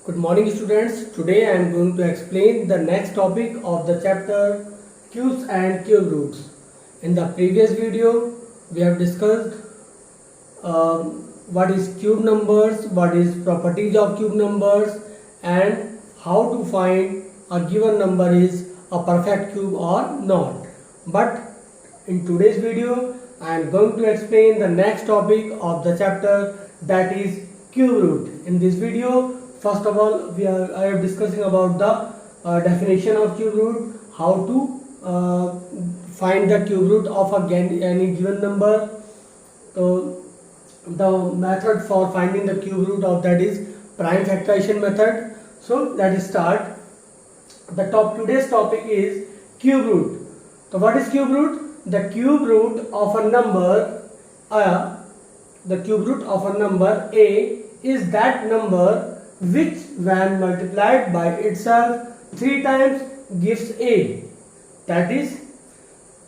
Good morning students. Today I am going to explain the next topic of the chapter cubes and cube roots. In the previous video we have discussed what is cube numbers, what is properties of cube numbers and how to find a given number is a perfect cube or not. But in today's video I am going to explain the next topic of the chapter, that is cube root. In this video first of all I am discussing about the definition of cube root, how to find the cube root of any given number. So the method for finding the cube root of that is prime factorization method. So let us start. Today's topic is cube root. So what is cube root? The cube root of a number a is that number which when multiplied by itself 3 times gives a. That is,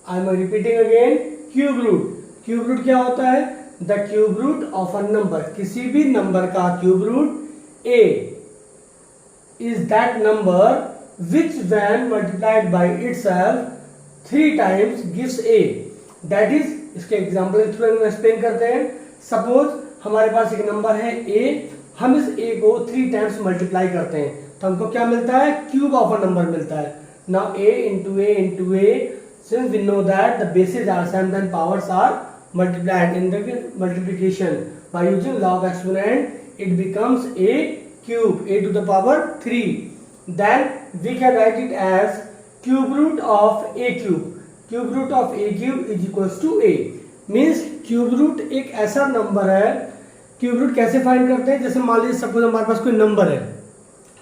I am repeating again, cube root. Cube root क्या होता है? The cube root of a number, किसी भी number का cube root a is that number which when multiplied by itself 3 times gives a. That is, इसके example के through हम explain करते हैं. सपोज हमारे पास एक नंबर है a, हम इस a को 3 टाइम्स मल्टीप्लाई करते हैं तो हमको क्या मिलता है? क्यूब ऑफ अ नंबर मिलता है. Now a into a, since we know that the bases are same then powers are multiplied in the multiplication by using log exponent it becomes a cube, a to the power 3. Then we can write it as cube root of a cube. Cube root of a cube is equals to a. Means cube root एक ऐसा number है. Cube root कैसे find करते हैं? जैसे मान लीजिए suppose हमारे पास कोई नंबर है,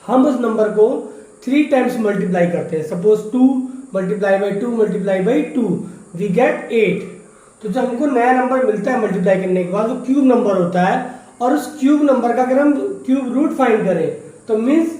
हम उस नंबर को 3 टाइम्स मल्टीप्लाई करते हैं. Suppose 2 multiply by 2 multiply by 2 we get 8. तो जब हमको नया नंबर मिलता है मल्टीप्लाई करने के बाद वो क्यूब नंबर होता है, और उस क्यूब नंबर का अगर हम क्यूब रूट फाइंड करें तो मीन्स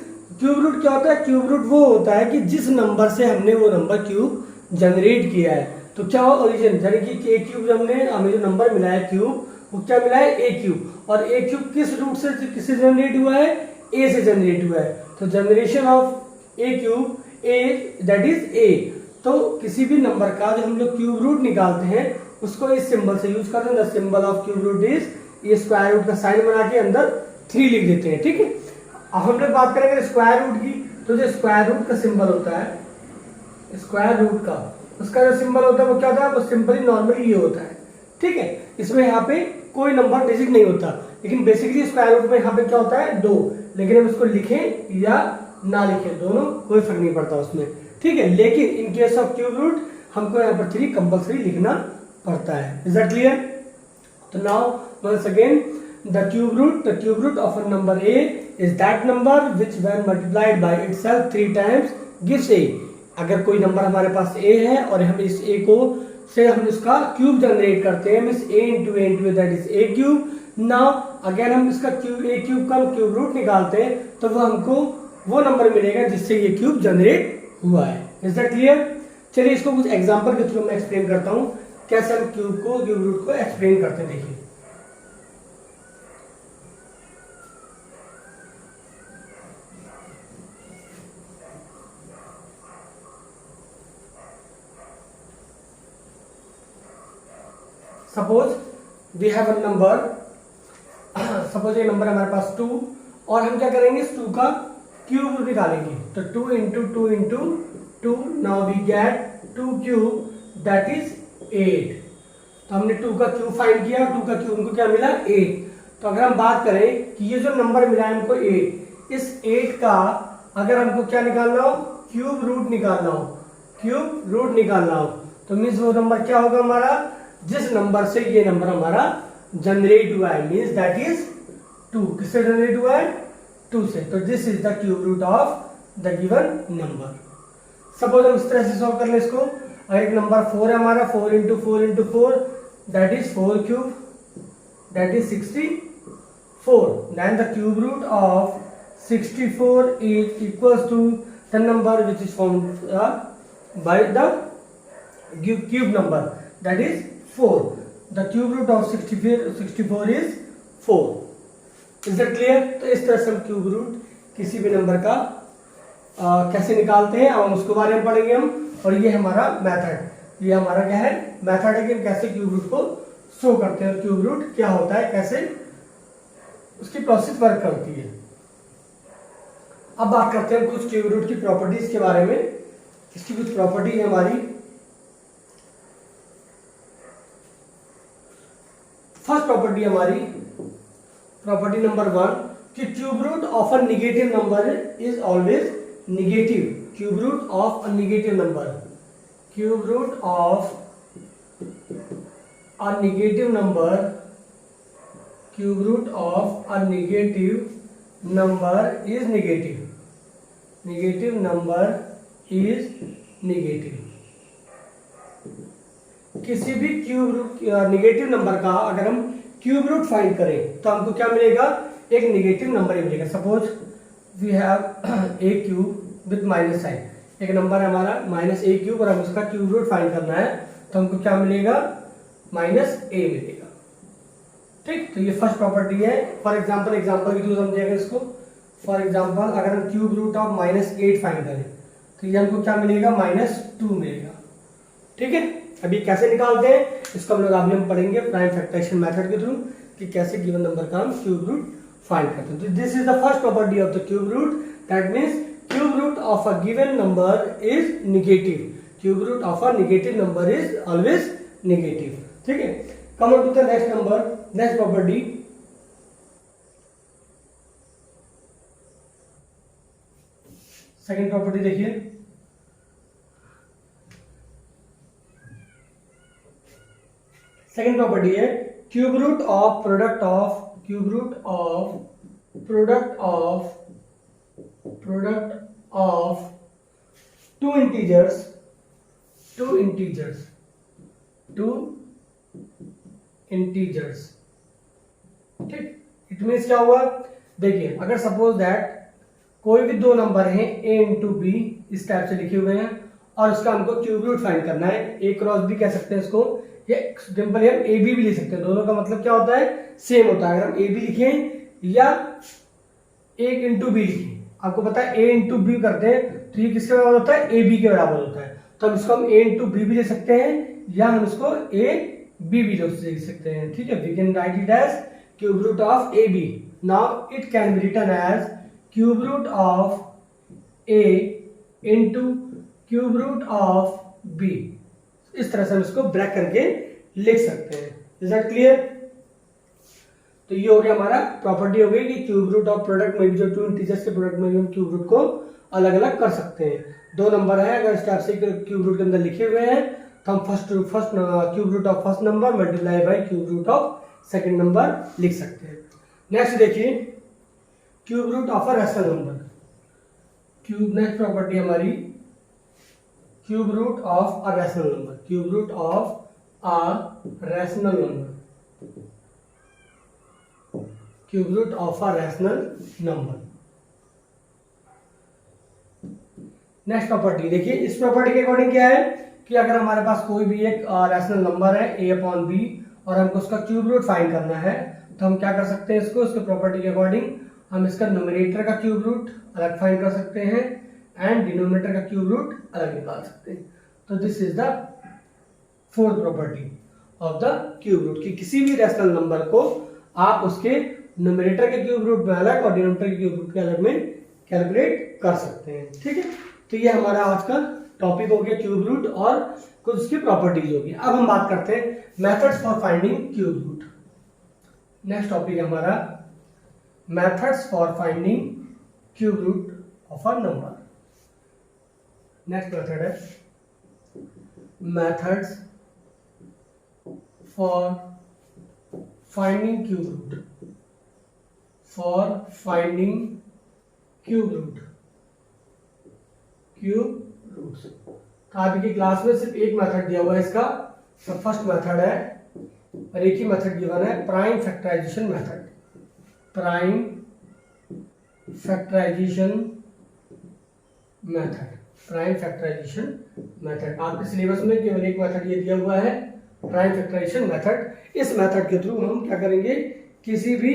क्यूब रूट क्या होता है? क्यूब रूट वो होता है कि जिस नंबर से हमने वो नंबर क्यूब जनरेट किया है. तो क्या हो ओरिजिन, यानी कि ए क्यूब हमें जो नंबर मिला है क्यूब, वो क्या मिला है? ए क्यूब. और ए क्यूब किस रूट से किससे जनरेट हुआ है? ए से जनरेट हुआ है. तो generation of A cube A that is a. तो किसी भी नंबर का जो हम लोग क्यूब रूट निकालते हैं उसको इस सिंबल से यूज करते हैं. The symbol of cube root is, ये स्क्वायर रूट का साइन बना के अंदर 3 लिख देते हैं. ठीक है. अब हम लोग बात करेंगे स्क्वायर रूट की. तो जो स्क्वायर रूट का सिंबल होता है, स्क्वायर रूट का उसका जो सिंबल होता है वो क्या होता है? वो सिंपली नॉर्मली ये होता है. ठीक है. इसमें यहाँ पे कोई नंबर डिजिट नहीं होता, लेकिन बेसिकली स्क्वायर रूट में यहाँ पे क्या होता है? 2. लेकिन हम इसको लिखें या ना लिखें दोनों कोई फर्क नहीं पड़ता उसमें. ठीक है. लेकिन in case of cube root हमको यहाँ पर 3 कंपल्सरी लिखना पड़ता है. Is that clear? तो now once again, the cube root of a number a is that number which when multiplied by itself 3 times gives a. अगर कोई नंबर हमारे पास a है और हम इस a को से हम इसका क्यूब जनरेट करते हैं, means a into a that is a cube. Now again हम इसका क्यूब a क्यूब का क्यूब रूट निकालते हैं तो वो हमको वो नंबर मिलेगा जिससे ये क्यूब जनरेट हुआ है. Is that clear? चलिए इसको कुछ एग्जांपल के थ्रू मैं एक्सप्लेन करता हूँ कैसे हम क्यूब रूट को एक्सप्लेन करते हैं. देखिए, suppose we have a number, suppose ये नंबर हमारे पास 2, और हम क्या करेंगे? इस 2 का क्यूब निकालेंगे. तो 2 into 2 into 2, now we get 2 cube that is 8. तो हमने 2 का क्यूब फाइंड किया, 2 का क्यूब हमको क्या मिला? 8. तो अगर हम बात करें कि ये जो नंबर मिला है हमको 8, इस 8 का अगर हमको क्या निकालना हो? क्यूब रूट निकालना हो. क्यूब रूट निकालना हो तो मीन्स वो नंबर क्या होगा हमारा? जिस नंबर से ये नंबर हमारा जनरेट हुआ है, मींस दैट इज 2. किससे जनरेट हुआ है? 2 से. तो this is the cube root of the given number. Suppose हम इस तरह से सॉल्व कर ले इसको. अगर एक नंबर 4 है हमारा, 4 into 4 into 4 that is 4 cube that is 64. Then the cube root of 64 is equals to the number which is formed by the cube number that is 4. The cube root of 64 is 4. Is that clear? तो इस तरह से हम cube root किसी भी number का कैसे निकालते हैं, अब हम उसके बारे में पढ़ेंगे हम। और ये हमारा मेथड, ये हमारा क्या है, मेथड है कि हम कैसे क्यूब रूट को शो करते हैं, क्यूब रूट क्या होता है, कैसे उसकी प्रोसेस वर्क करती है। अब बात करते हैं कुछ क्यूब रूट की प्रॉपर्टीज के बारे में। इसकी कुछ प्रॉपर्टी है हमारी। फर्स्ट प्रॉपर्टी हमारी, प्रॉपर्टी नंबर 1, कि cube root of a negative number is always negative. Cube root of a negative number, cube root of a negative number, cube root of a negative number is negative. Negative number is negative. किसी भी cube root negative number का अगर हम cube root find करें तो हमको क्या मिलेगा, एक निगेटिव नंबर ही मिलेगा। Suppose we have a cube with minus sign, एक नंबर है हमारा -a क्यूब और हम उसका क्यूब रूट फाइंड करना है तो हमको क्या मिलेगा, -a मिलेगा। ठीक, तो ये फर्स्ट प्रॉपर्टी है। फॉर एग्जांपल के थ्रू समझिएगा इसको। फॉर एग्जांपल अगर हम क्यूब रूट ऑफ -8 फाइंड करें तो ये हमको क्या मिलेगा, -2 मिलेगा। ठीक है, अभी कैसे निकालते हैं इसको हम लोग अभी हम पढ़ेंगे प्राइम फैक्टराइजेशन मेथड के थ्रू कि कैसे गिवन नंबर का हम क्यूब रूट फाइंड करते हैं। तो this is the first property of the cube root, that means cube root of a given number is negative. Cube root of a negative number is always negative. ठीक है, come on to the next number, next property. Second property देखिए, second property है cube root of product of, cube root of product of two integers, ठीक, it means क्या हुआ, देखिए अगर suppose that कोई भी दो नंबर हैं a इंटू बी, इस टाइप से लिखे हुए हैं और उसका हमको क्यूब रूट फाइंड करना है। a क्रॉस बी कह सकते हैं इसको, या सिंपली हम ए बी भी लिख सकते हैं। दोनों का मतलब क्या होता है, सेम होता है। अगर हम ए बी लिखें या a इंटू बी लिखें, आपको पता है a इंटू बी करते हैं तो ये किसके बराबर होता है, ए बी के बराबर होता है। तो हम इसको हम a इंटू बी भी लिख सकते हैं या हम इसको a बी भी लिख सकते हैं। ठीक है, we can write it as cube root of a b. Now it can be written as cube root of a into cube root of b। इस तरह से हम इसको ब्रेक करके लिख सकते हैं। Is that clear? तो ये हो गया हमारा प्रॉपर्टी हो गई कि क्यूब रूट ऑफ प्रोडक्ट में भी, जो टू इंटीजर्स के प्रोडक्ट में भी हम क्यूब रूट को अलग अलग कर सकते हैं। दो नंबर है, अगर इस टाइप से क्यूब रूट के अंदर लिखे हुए हैं तो हम first cube root of first number multiply by cube root of second number लिख सकते हैं। नेक्स्ट देखिए, cube root of a rational number. Next property हमारी cube root of a rational number, cube root of a rational number, cube root of a rational number. Next property देखिए, इस property के according क्या है कि अगर हमारे पास कोई भी एक रैशनल नंबर है a अपॉन बी और हमको उसका क्यूब रूट फाइंड करना है तो हम क्या कर सकते हैं, इसको इसके प्रॉपर्टी के अकॉर्डिंग हम इसका न्यूमरेटर का क्यूब रूट अलग फाइंड कर सकते हैं एंड डिनोमिनेटर का क्यूब रूट अलग निकाल सकते हैं। तो this is the fourth property of the cube root कि किसी भी रैशनल नंबर को आप उसके न्यूमरेटर के क्यूब रूट में अलग और डिनोमिनेटर के क्यूब रूट के अलग में कैलकुलेट कर सकते हैं। ठीक है, तो ये हमारा आज का टॉपिक हो गया क्यूब रूट और कुछ उसकी प्रॉपर्टीज होगी। अब हम बात करते हैं methods for finding cube root. Next topic है हमारा methods for finding cube root of a number. Next method है methods for finding cube root, for finding cube root, cube roots. तो आपकी क्लास में सिर्फ एक मेथड दिया हुआ है इसका, तो फर्स्ट मेथड है और एक ही मेथड गिवन है, prime factorisation method. Prime factorisation method, prime factorisation method. आपके सिलेबस में केवल एक मेथड ये दिया हुआ है, प्राइम फैक्टराइजेशन मेथड। इस मेथड के थ्रू हम क्या करेंगे, किसी भी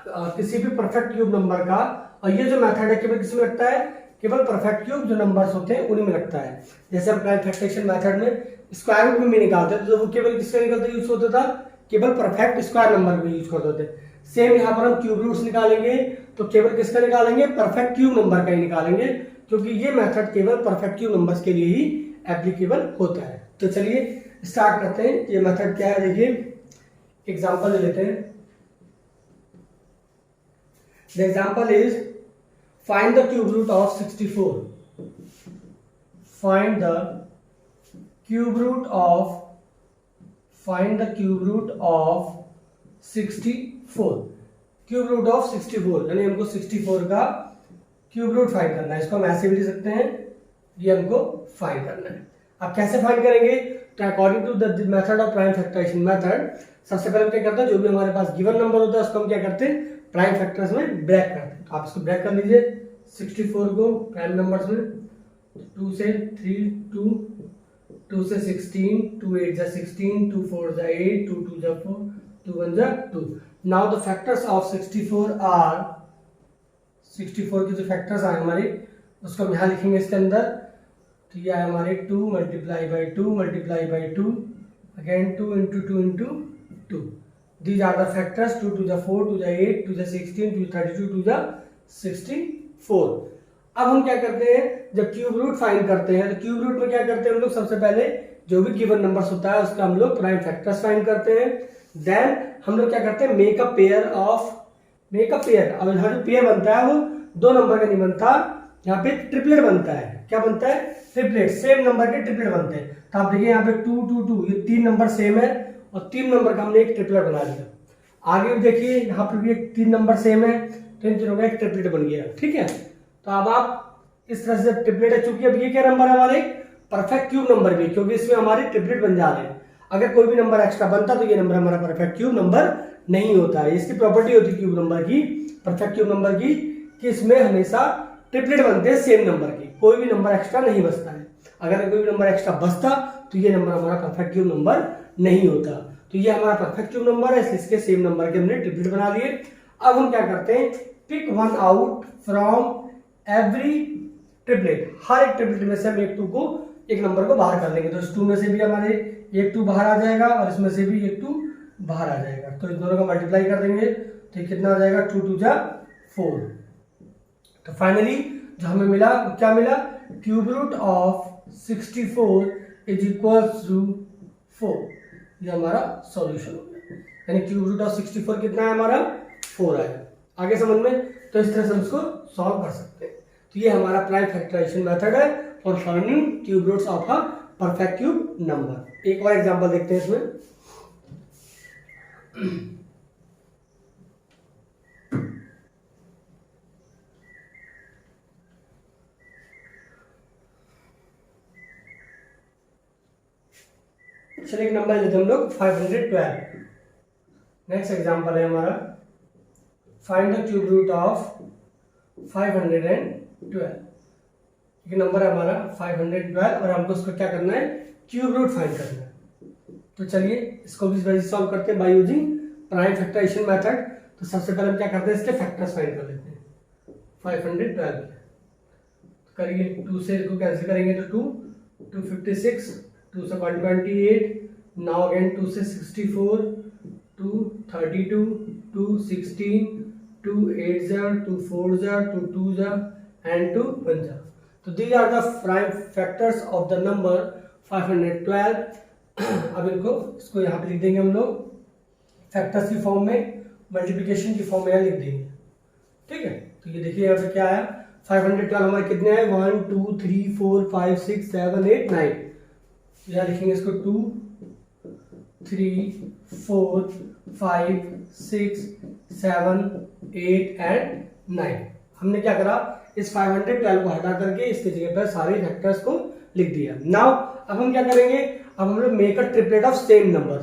किसी भी परफेक्ट क्यूब नंबर का, और ये जो मेथड है केवल किस में लगता है, केवल परफेक्ट क्यूब जो नंबर्स होते हैं उन्हीं में लगता है। जैसे हम प्राइम फैक्टराइजेशन मेथड में स्क्वायर रूट में निकालते हैं तो वो केवल किसका निकलता यूज होता था, केवल परफेक्ट स्क्वायर नंबर में यूज करते थे। सेम यहाँ पर हम क्यूब रूट्स निकालेंगे तो केवल किसका निकालेंगे, परफेक्ट क्यूब नंबर का ही निकालेंगे, क्योंकि ये मेथड केवल परफेक्ट क्यूब नंबर्स के लिए ही एप्लीकेबल होता है। तो चलिए स्टार्ट करते हैं। ये मेथड क्या है, देखिए एग्जांपल ले लेते हैं। The example is find the cube root of 64। Find the cube root of 64। Cube root of 64 यानी हमको 64 का क्यूब रूट फाइंड करना है। इसको हम ऐसे भी लिख सकते हैं, ये हमको फाइंड करना है। अब कैसे फाइंड करेंगे, तो according to the method of prime factorisation method, सबसे पहले क्या करते हैं, जो भी हमारे पास गिवन नंबर होता है उसको हम क्या करते हैं, प्राइम फैक्टर्स में ब्रेक करते हैं। तो आप इसको ब्रेक कर लीजिए 64 को प्राइम नंबर्स में, 2 से 3 2, 2 से 16, 2 8 जा 16, 2 4 जा 8, 2 2 जा 4, 2 1 जा 2। Now the factors of 64 are, 64 के जो फैक्टर्स आए हमारे उसको हम यहाँ लिखेंगे इसके अंदर। तो ये आए हमारे 2 multiply by 2 multiply by 2, again 2 into 2 into 2। These are the factors, 2 2 जा 4, 2 जा 8, 2 जा 16, 2 32, 2 जा 64। अब हम क्या करते हैं, जब क्यूब रूट फाइंड करते हैं तो क्यूब रूट में क्या करते हैं हम लोग, सबसे पहले जो भी गिवन नंबर्स होता है उसका हम लोग प्राइम फैक्टर्स फाइंड करते हैं। देन हम लोग क्या करते हैं, मेक अ पेयर। अब यहाँ जो पेयर बनता है वो दो नंबर का नहीं बनता, यहाँ पे ट्रिपलेट बनता है। क्या बनता है, ट्रिपलेट, सेम नंबर के ट्रिपलेट बनते हैं। तो आप देखिए यहाँ पे 2 2 2, ये 3 नंबर सेम है और 3 नंबर का हमने एक ट्रिपलेट बना लिया। आगे भी देखिए यहाँ पे भी एक 3 नंबर सेम है, तो इन तीनों का एक ट्रिपलेट बन गया। ठीक है, तो अब आप इस तरह से ट्रिपलेट है, चूंकि अब ये क्या नंबर है हमारे, परफेक्ट क्यूब नंबर भी, क्योंकि इसमें हमारे ट्रिपलेट बन जा रहे हैं। अगर कोई भी नंबर एक्स्ट्रा बनता तो ये नंबर हमारा परफेक्ट क्यूब नंबर नहीं होता है। इसकी प्रॉपर्टी होती है क्यूब नंबर की, परफेक्ट क्यूब नंबर की, कि इसमें हमेशा ट्रिपलेट बनते हैं सेम नंबर की, कोई भी नंबर एक्स्ट्रा नहीं बचता है। अगर कोई भी नंबर एक्स्ट्रा बचता तो ये नंबर हमारा परफेक्ट क्यूब नंबर नहीं होता। तो ये हमारा परफेक्ट क्यूब नंबर है, इसके सेम नंबर के हमने ट्रिपलेट बना लिए। अब हम क्या करते हैं, pick one out from every triplet. हर एक ट्रिपलेट में से हम एक 2 को, एक नंबर को बाहर कर लेंगे। तो इस 2 में से भी हमारे एक 2 बाहर आ जाएगा और इसमें से भी एक 2 बाहर आ जाएगा। तो इन दोनों का मल्टीप्लाई कर देंगे तो कितना आ जाएगा, 2 2 जा 4। तो फाइनली जो हमें मिला वो क्या मिला, cube root of 64 is equals to 4। ये हमारा सॉल्यूशन हो गया, यानी क्यूब रूट ऑफ 64 कितना है हमारा, 4 आया। आगे समझ में, तो इस तरह से हम इसको सॉल्व कर सकते हैं। तो ये हमारा प्राइम फैक्टराइजेशन मेथड है for finding cube roots of a perfect cube number. एक और एग्जांपल देखते हैं इसमें। चलिए एक नंबर लेते हैं हम लोग 512। नेक्स्ट एग्जांपल है हमारा, find the cube root of 512। ये नंबर है हमारा 512 और हमको उसको क्या करना है, क्यूब रूट फाइंड करना है। तो चलिए इसको भी वैसे सॉल्व करते हैं by using prime factorisation method. तो सबसे पहले हम क्या करते हैं, इसके फैक्टर्स फाइंड कर लेते हैं। 512 करिए, 2 से इसको कैंसिल करेंगे तो 2 256, 2 से 128, नाउ अगेन 2 से 64, 2 32, 2 16, 2 8 जा, 2 4 जा, 2 2 जा and 2 1 जा। तो these are the prime factors of the number 512। अब इसको यहाँ पे लिख देंगे हम लोग फैक्टर्स की फॉर्म में, मल्टीप्लिकेशन की फॉर्म में यहाँ लिख देंगे। ठीक है, तो ये देखिए यहाँ पे क्या आया, 512 हमारे कितने हैं, 1 2 3 4 5 6 7 8 9। यहाँ लिखेंगे इसको 2 3 4 5 6 7 8 एंड 9। हमने क्या करा, इस 512 को हटा करके इसके जगह पर सारे फैक्टर्स को लिख दिया। नाउ अब हम क्या करेंगे, अब हम लोग make a triplet of same number,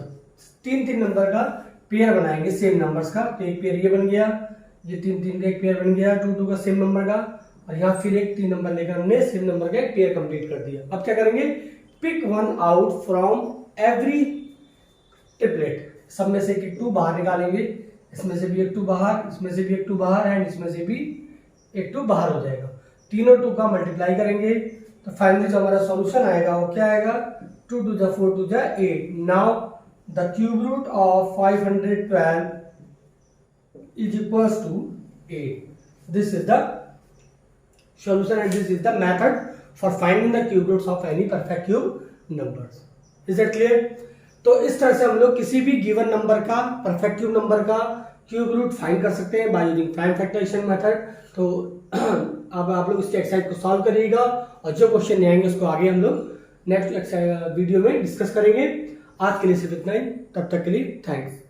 3 number का पेयर बनाएंगे सेम नंबर्स का। तो एक पेयर ये बन गया, ये 3 का एक पेयर बन गया 2 2 का सेम नंबर का, और यहाँ फिर एक 3 नंबर लेकर हमने सेम नंबर का एक पेयर कंप्लीट कर दिया। अब क्या करेंगे, pick one out from every triplet, सब में से एक 2 बाहर निकालेंगे। इसमें से भी एक 2 बाहर, इसमें से भी एक 2 बाहर एंड इसमें से भी एक 2 बाहर हो जाएगा। तीनों 2 का मल्टीप्लाई करेंगे तो फाइनली जो हमारा सॉल्यूशन आएगा वो क्या आएगा, 2 to the 4 to the 8। Now the cube root of 512 is equals to 8। This is the solution and this is the method for finding the cube roots of any perfect cube numbers। Is that clear? तो इस तरह से हम लोग किसी भी given number का, perfect cube number का क्यूब रूट फाइंड कर सकते हैं by using prime factorisation method. तो अब आप लोग इसके एक्सरसाइज को सॉल्व करिएगा और जो क्वेश्चन नहीं आएंगे उसको आगे हम लोग नेक्स्ट वीडियो में डिस्कस करेंगे। आज के लिए सिर्फ इतना ही, तब तक के लिए थैंक्स।